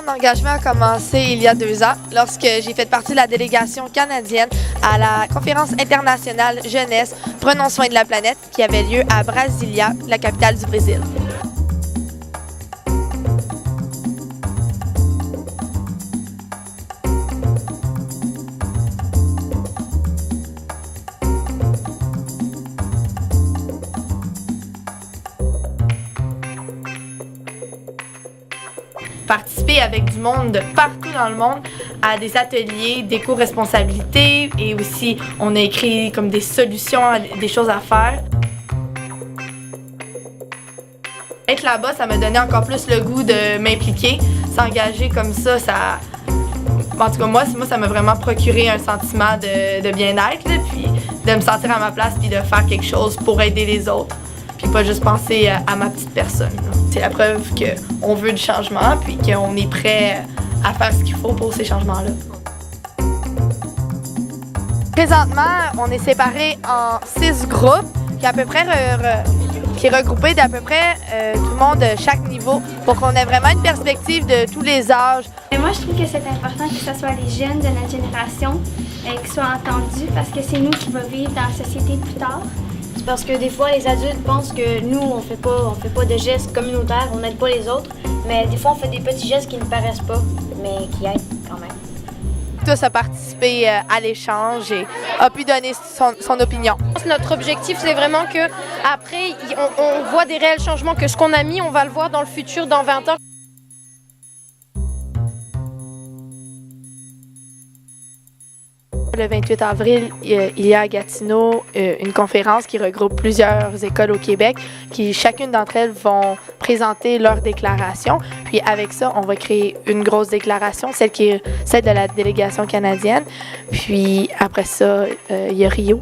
engagement a commencé il y a 2 ans, lorsque j'ai fait partie de la délégation canadienne à la conférence internationale jeunesse Prenons soin de la planète qui avait lieu à Brasilia, la capitale du Brésil. Participer avec du monde de partout dans le monde à des ateliers d'éco-responsabilité et aussi on a écrit comme des solutions, des choses à faire. Être là-bas, ça m'a donné encore plus le goût de m'impliquer, s'engager comme ça, en tout cas moi ça m'a vraiment procuré un sentiment de bien-être, puis de me sentir à ma place puis de faire quelque chose pour aider les autres. Puis pas juste penser à ma petite personne. C'est la preuve qu'on veut du changement puis qu'on est prêt à faire ce qu'il faut pour ces changements-là. Présentement, on est séparés en 6 groupes qui est regroupé d'à peu près tout le monde de chaque niveau pour qu'on ait vraiment une perspective de tous les âges. Et moi, je trouve que c'est important que ce soit les jeunes de notre génération qui soient entendus parce que c'est nous qui va vivre dans la société plus tard. C'est parce que des fois, les adultes pensent que nous, on fait pas de gestes communautaires, on n'aide pas les autres, mais des fois, on fait des petits gestes qui ne paraissent pas, mais qui aident quand même. Tous a participé à l'échange et a pu donner son opinion. Notre objectif, c'est vraiment que après, on voit des réels changements, que ce qu'on a mis, on va le voir dans le futur, dans 20 ans. Le 28 avril, il y a à Gatineau une conférence qui regroupe plusieurs écoles au Québec qui, chacune d'entre elles, vont présenter leur déclaration. Puis avec ça, on va créer une grosse déclaration, celle de la délégation canadienne. Puis après ça, il y a Rio.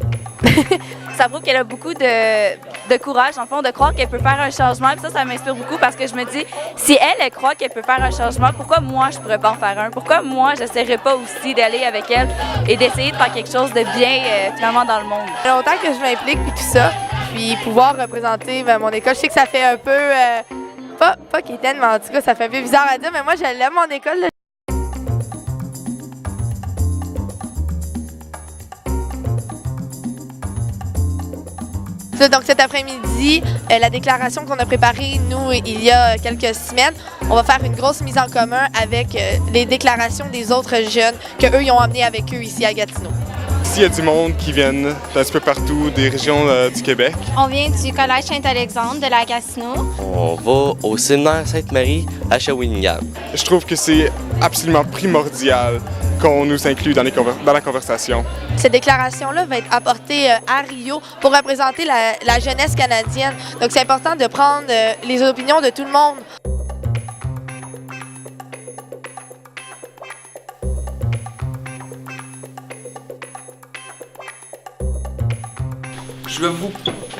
Ça prouve qu'elle a beaucoup de courage, en fond, de croire qu'elle peut faire un changement. Puis ça m'inspire beaucoup parce que je me dis, si elle croit qu'elle peut faire un changement, pourquoi moi, je pourrais pas en faire un? Pourquoi moi, j'essaierais pas aussi d'aller avec elle et d'essayer de faire quelque chose de bien, finalement, dans le monde? Ça fait longtemps que je m'implique puis tout ça, puis pouvoir représenter mon école, je sais que ça fait un peu, pas quétaine, mais en tout cas, ça fait un peu bizarre à dire, mais moi, je l'aime, mon école. Là. Donc cet après-midi, la déclaration qu'on a préparée, nous, il y a quelques semaines, on va faire une grosse mise en commun avec les déclarations des autres jeunes qu'eux, ils ont amenées avec eux ici à Gatineau. Ici, il y a du monde qui viennent d'un petit peu partout, des régions du Québec. On vient du Collège Saint-Alexandre de la Gatineau. On va au séminaire Sainte-Marie à Shawinigan. Je trouve que c'est absolument primordial qu'on nous inclue dans la conversation. Cette déclaration-là va être apportée à Rio pour représenter la jeunesse canadienne. Donc c'est important de prendre les opinions de tout le monde. Je vous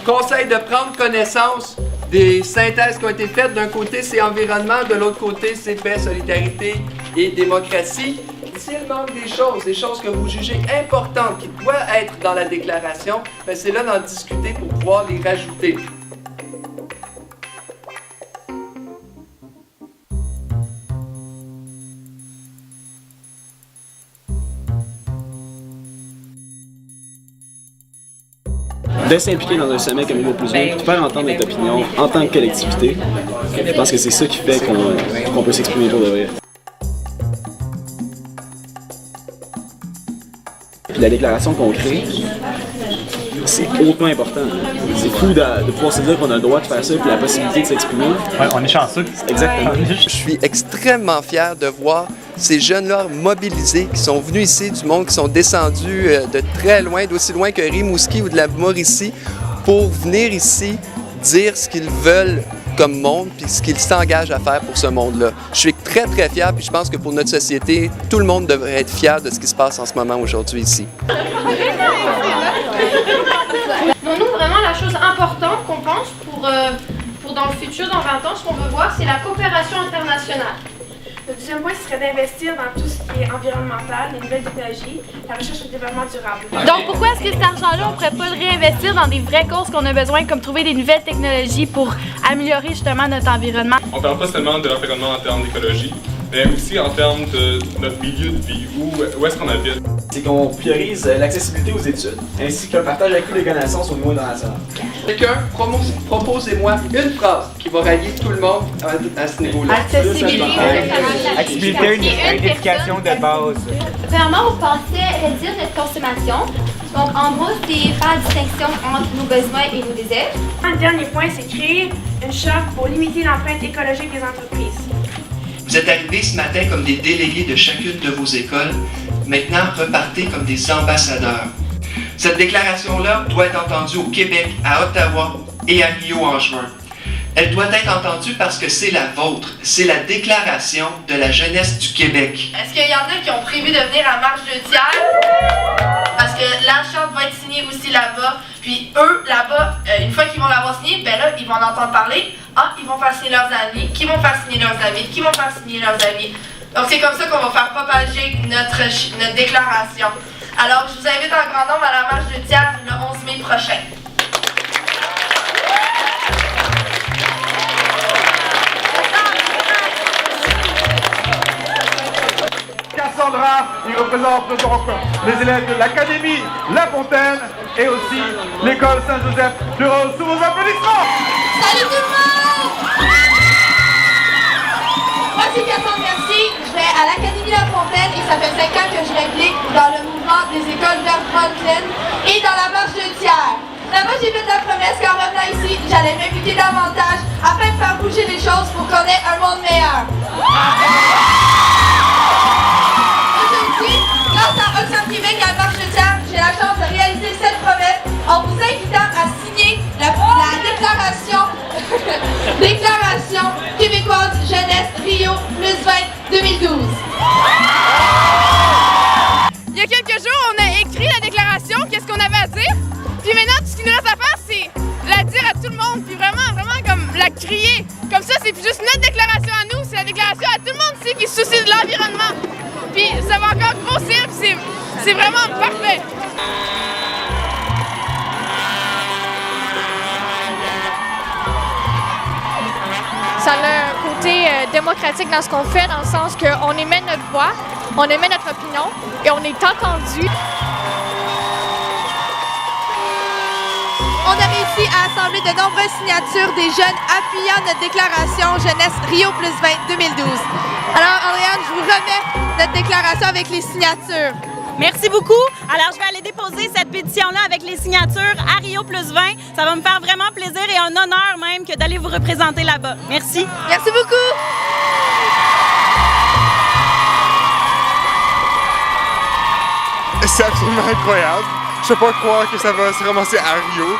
conseille de prendre connaissance des synthèses qui ont été faites. D'un côté, c'est environnement, de l'autre côté, c'est paix, solidarité et démocratie. S'il manque des choses que vous jugez importantes, qui doivent être dans la déclaration, ben c'est là d'en discuter pour pouvoir les rajouter. De s'impliquer dans un sommet comme Niveau Plus Vite, de faire entendre notre opinion en tant que collectivité, je pense que c'est ça qui fait qu'on peut s'exprimer pour de vrai. Puis la déclaration qu'on crée, c'est hautement important. C'est fou de pouvoir se dire qu'on a le droit de faire ça et la possibilité de s'exprimer. Ouais, on est chanceux. Exactement. Je suis extrêmement fier de voir ces jeunes-là mobilisés, qui sont venus ici du monde, qui sont descendus de très loin, d'aussi loin que Rimouski ou de la Mauricie, pour venir ici dire ce qu'ils veulent comme monde, puis ce qu'ils s'engagent à faire pour ce monde-là. Je suis très, très fier, puis je pense que pour notre société, tout le monde devrait être fier de ce qui se passe en ce moment aujourd'hui ici. Pour nous, vraiment, la chose importante qu'on pense pour dans le futur, dans 20 ans, ce qu'on veut voir, c'est la coopération internationale. Le deuxième point, ce serait d'investir dans tout ce qui est environnemental, les nouvelles technologies, la recherche et le développement durable. Donc pourquoi est-ce que cet argent-là, on ne pourrait pas le réinvestir dans des vraies causes qu'on a besoin, comme trouver des nouvelles technologies pour améliorer justement notre environnement? On ne parle pas seulement de l'environnement en termes d'écologie, mais aussi en termes de notre milieu de vie, où est-ce qu'on habite. C'est qu'on priorise l'accessibilité aux études, ainsi qu'un partage accru des connaissances au niveau international. Quelqu'un, proposez-moi une phrase qui va rallier tout le monde à ce niveau-là. Accessibilité, une éducation de base. Premièrement, vous pensez réduire notre consommation. Donc, en gros, c'est faire la distinction entre nos besoins et nos désirs. Un dernier point, c'est créer une charte pour limiter l'empreinte écologique des entreprises. Vous êtes arrivés ce matin comme des délégués de chacune de vos écoles. Maintenant, repartez comme des ambassadeurs. Cette déclaration-là doit être entendue au Québec, à Ottawa et à Rio en juin. Elle doit être entendue parce que c'est la vôtre. C'est la déclaration de la jeunesse du Québec. Est-ce qu'il y en a qui ont prévu de venir à Marche de Thiers? Parce que la charte va être signée aussi là-bas. Puis eux, là-bas, une fois qu'ils vont l'avoir signée, ben là, ils vont en entendre parler. Ah, ils vont faire signer leurs amis, qui vont faire signer leurs amis, qui vont faire signer leurs amis. Donc c'est comme ça qu'on va faire propager notre déclaration. Alors, je vous invite en grand nombre à la Marche de Thiers le 11 mai prochain. Cassandra, il représente donc les élèves de l'Académie La Fontaine et aussi l'école Saint-Joseph de Rose. Sous vos applaudissements! Salut tout le monde! Moi c'est Cassandre Mercier, je vais à l'Académie La Fontaine et ça fait 5 ans que je m'implique dans le mouvement des écoles vers Franklin et dans la Marche de Thiers. Là-bas, j'ai fait la promesse qu'en revenant ici, j'allais m'impliquer davantage afin de faire bouger les choses pour qu'on ait un monde meilleur. Aujourd'hui, grâce à Oxfam Québec et à la Marche de Thiers, j'ai la chance de réaliser cette promesse en vous invitant à signer la déclaration québécoise jeunesse Rio +20 2012. Il y a quelques jours, on a écrit la déclaration, qu'est-ce qu'on avait à dire. Puis maintenant, tout ce qu'il nous reste à faire, c'est la dire à tout le monde, puis vraiment comme la crier. Comme ça, c'est plus juste notre déclaration à nous, c'est la déclaration à tout le monde ici qui se soucie de l'environnement. Puis ça va encore grossir, puis c'est vraiment parfait. Ça a un côté démocratique dans ce qu'on fait, dans le sens qu'on émet notre voix, on émet notre opinion et on est entendu. On a réussi à assembler de nombreuses signatures des jeunes appuyant notre déclaration jeunesse Rio +20 2012. Alors, Andréane, je vous remets notre déclaration avec les signatures. Merci beaucoup. Alors, je vais aller déposer cette pétition-là avec les signatures à Rio +20. Ça va me faire vraiment plaisir et un honneur même que d'aller vous représenter là-bas. Merci. Merci beaucoup. C'est absolument incroyable. Je peux pas croire que ça va se ramasser à Rio.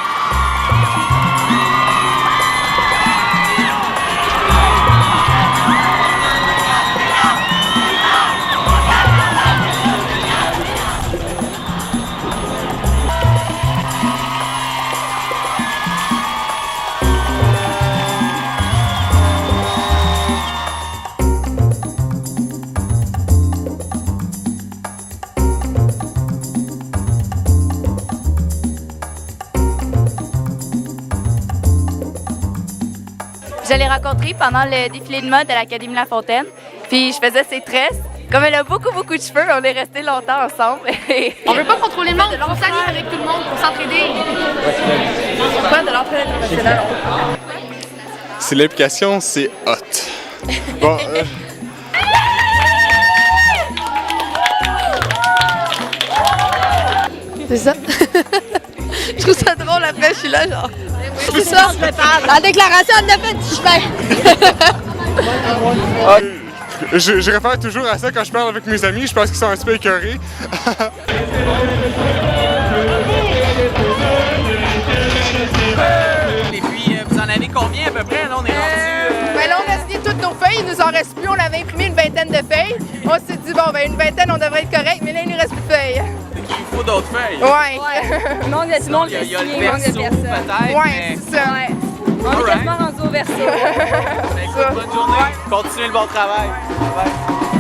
Je l'ai rencontrée pendant le défilé de mode à l'Académie La Fontaine. Puis je faisais ses tresses. Comme elle a beaucoup de cheveux, on est restés longtemps ensemble. On veut pas contrôler le monde, on s'allie avec tout le monde pour s'entraider. C'est pas de l'entraide professionnelle. C'est l'implication, c'est hot. Bon, C'est ça. Je trouve ça drôle après, je suis là genre. C'est ça, la déclaration en a fait du chemin. je réfère toujours à ça quand je parle avec mes amis, je pense qu'ils sont un petit peu écœurés. Et puis, vous en avez combien à peu près? Là, on est rendu... Ben là, on a signé toutes nos feuilles, il nous en reste plus. On avait imprimé une vingtaine de feuilles. On s'est dit, bon, ben une vingtaine, on devrait être correct, mais là, il nous reste plus de feuilles. Il faut d'autres feuilles. Ouais. Il manque de monde qui a Il y a le signé, verso, peut-être. Ouais, c'est ça. Ouais. On est quasiment rendu au verso. Ben, écoute, bonne journée. Continuez le bon travail. Bye.